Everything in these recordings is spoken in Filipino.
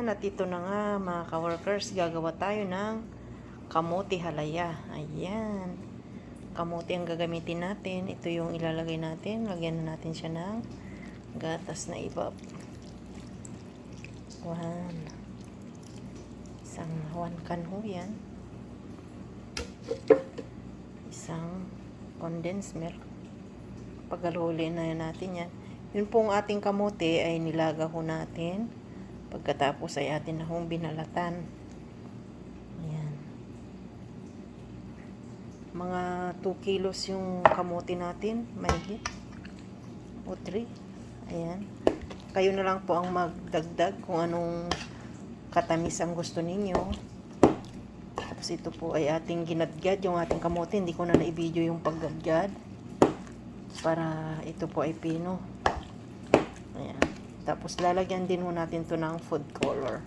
at ito na nga mga ka-workers, gagawa tayo ng kamote halaya. Ayan. Kamote ang gagamitin natin. Ito yung ilalagay natin. Lagyan na natin siya ng gatas na ibab. Isang 1 can ho yan. Isang condensed milk. Paghaluin na natin yan. Yun pong ating kamote ay nilaga ho natin. Pagkatapos ay atin na hong binalatan. Ayan. Mga 2 kilos yung kamote natin. Mahigit. O 3. Ayan. Kayo na lang po ang magdagdag kung anong katamis ang gusto ninyo. Tapos ito po ay ating ginadgad yung ating kamote. Hindi ko na na-video yung paggadgad. Para ito po ay pino. Ayan. Tapos lalagyan din ho natin to ng food color.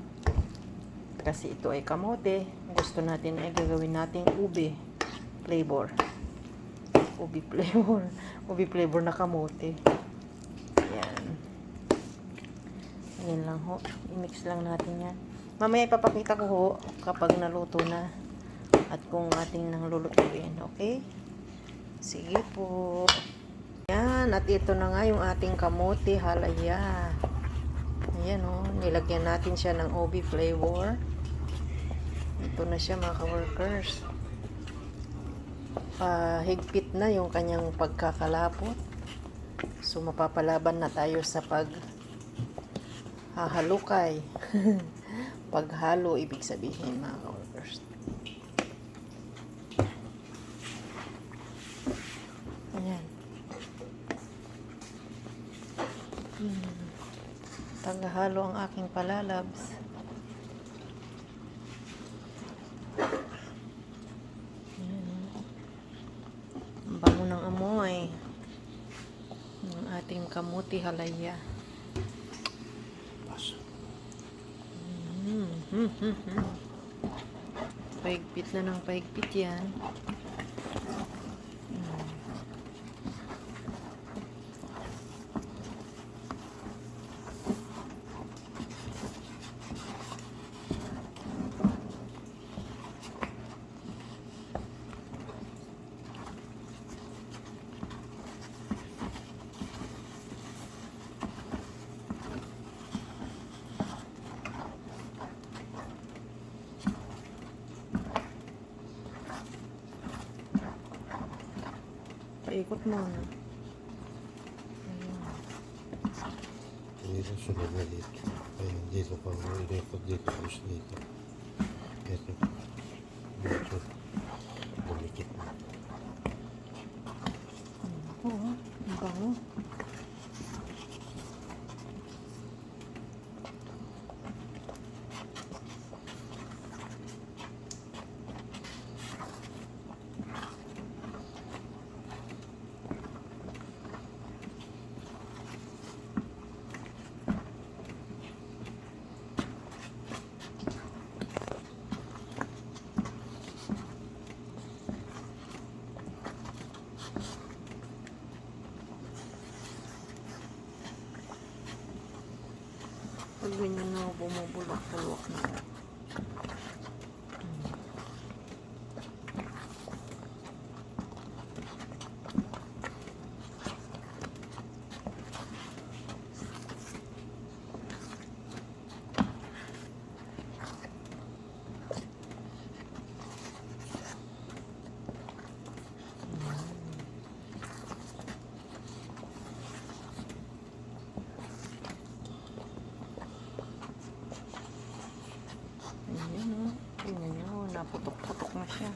Kasi ito ay kamote. Gusto natin ay gagawin nating ube flavor. Ube flavor. Ube flavor na kamote. Ayan. Ayan lang ho. I-mix lang natin yan. Mamaya ipapakita ko ho kapag naluto na at kung ating nang lulutuin. Okay? Sige po. Ayan. At ito na nga yung ating kamote halaya. Ayan o. Nilagyan natin siya ng ube flavor. Ito na siya mga ka-workers. Higpit na yung kanyang pagkakalapot. So mapapalaban na tayo sa paghahalukay. Paghalo ibig sabihin mga ka-workers. Ayan. Paghalo ang aking palalabs. Bango ng amoy ng ating kamote halaya. Paigpit na ng paigpit yan. Paikot mo na. Dito sunod na dito. Ayun, dito pa. Ikot dito. Tapos dito. Ito. Dito. Dumikit na. Oo. Ang bango. Pag ganyan na bumubulok-bulok na. Ayan o. Tingnan nyo. Naputok-putok na siya.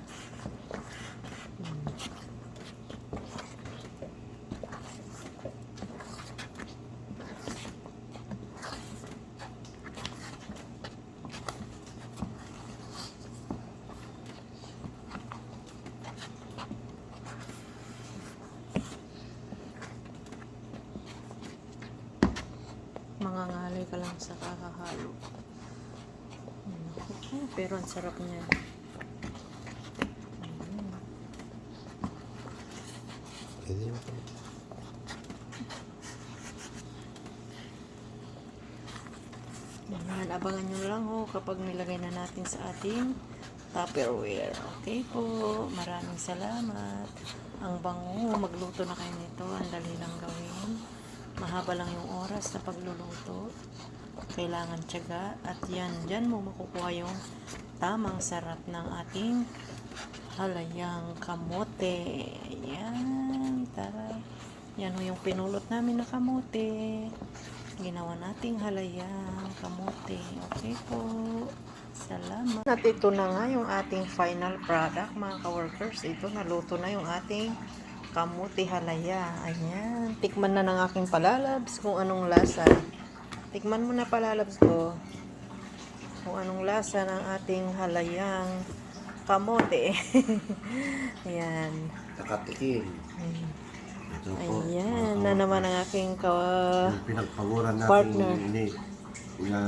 Mangangalay ka lang sa kakahalo. Pero ang sarap niya. Pwede mo pa. abangan nyo lang ho kapag nilagay na natin sa ating Tupperware. Okay po, maraming salamat. Ang bango, magluto na kayo nito. Ang dali lang gawin. Mahaba lang yung oras sa pagluluto. Kailangan tiyaga. At yan, dyan mo makukuha yung tamang sarap ng ating halayang kamote. Yan, tara. Yan ho yung pinulot namin na kamote. Ginawa nating halayang kamote. Okay po. Salamat. At ito na nga yung ating final product, mga ka-workers. Ito, naluto na yung ating kamote halaya. Ayan. Tikman na ng aking palalabs kung anong lasa. Tikman mo na, palalabs ko. Kung anong lasa ng ating halayang kamote. Ayan. Nakatikim. Ito po. Ayan. Na naman ang aking Yung pinagpaguran natin partner. Na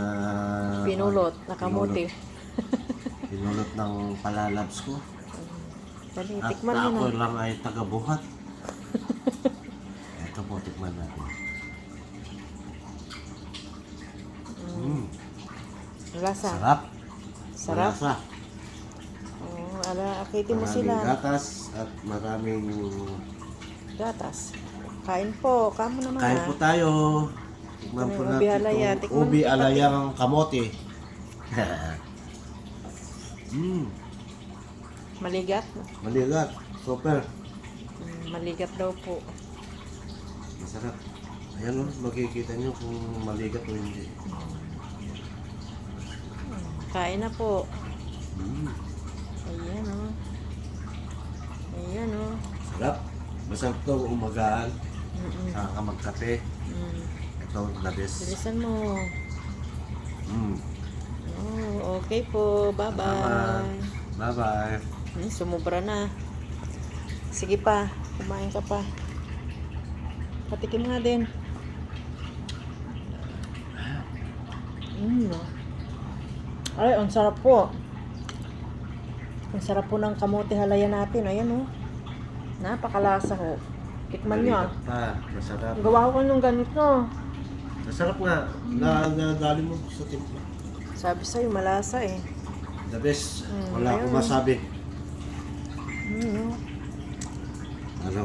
Pinulot na kamote. Pinulot ng palalabs ko. Dali, At tikman mo ako na. lang ay taga-buhat. Ito po, tikman natin. Lasa. Sarap. Sarap. Malasa. Oh, ala, akitin mo Maraming sila. gatas at maraming... Gatas. Kain po. Kamo naman Kain po tayo. Tikman po Ito yung natin ubi alaya. itong Tikman ubi mo, alayang kamote. Maligat. Maligat. Super. Maligat daw po. Masarap. Ayan o, makikita nyo kung maligat o hindi. Kain na po. Mm. Ayan o. Ayan o. Sarap. Masarap to umagaan. Mm-mm. Saka magkape. Mm. Ito, the best. Bilisan mo. Mm. Oh, okay po. Bye-bye. Bye-bye. Sumubra na. Sige pa. Kumain ka pa. Patikim nga din. Ay, ang sarap po. Ang sarap po ng kamote halaya natin. Ayan o. Napakalasa ho. Tikman nyo ah. Maligat pa. Masarap. Gawa ko nung ganito. Masarap nga. Nadali mo sa timpla. Sabi sa'yo, malasa eh. The best. Mm, Wala akong ayun. masabi. Mm. Ano?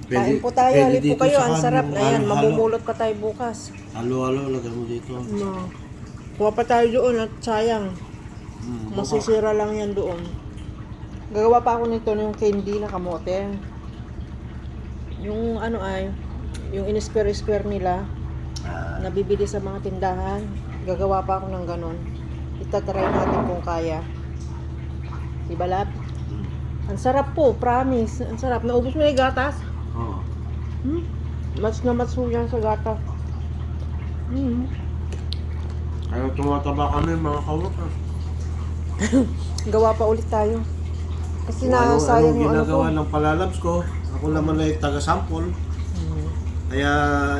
Kain po tayo. Halip po dito kayo. sa Ang sarap. kanong Ayan, halo-halo. mamumulot pa tayo bukas. Halo-halo, lagay mo dito. No. Kuha pa tayo doon at sayang. Masisira lang yan doon. Gagawa pa ako nito yung candy na kamote. Yung ano ay, yung in-square nila, nabibili sa mga tindahan. Gagawa pa ako ng ganon. Itatry natin kung kaya. Diba, Lab? Ang sarap po, promise. Ang sarap. Naubos mo yung gatas? Oo. Mas na matso yan sa gatas. Kaya tumataba kami mga kawakas. Gawa pa ulit tayo. Kasi Kung nasayang anong yung ano ko. ginagawa ng palalabs ko, ako naman ay taga-sample. Kaya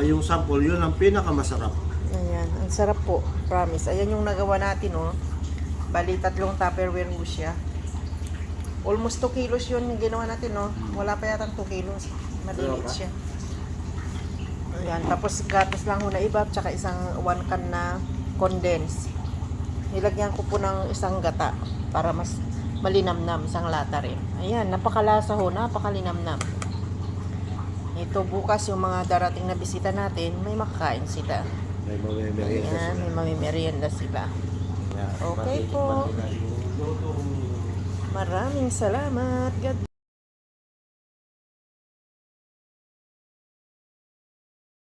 yung sample, yun ang pinakamasarap. Ayan, ang sarap po, promise. Ayan yung nagawa natin, oh. Bali, 3 Tupperware mo siya. Almost 2 kilos yun yung ginawa natin, no? Wala pa yata 2 kilos. Maliliit siya. Ayan, tapos gatas lang ho na iba, tsaka isang 1 can na condense. Nilagyan ko po ng isang gata para mas malinamnam, isang lata rin. Ayan, napakalasa ho, napakalinamnam. Ito bukas yung mga darating na bisita natin, may makakain sila. May mga merienda Ayan, may mamimerienda sila. Yeah, Okay matikman po. nila yung lutong Maraming salamat. God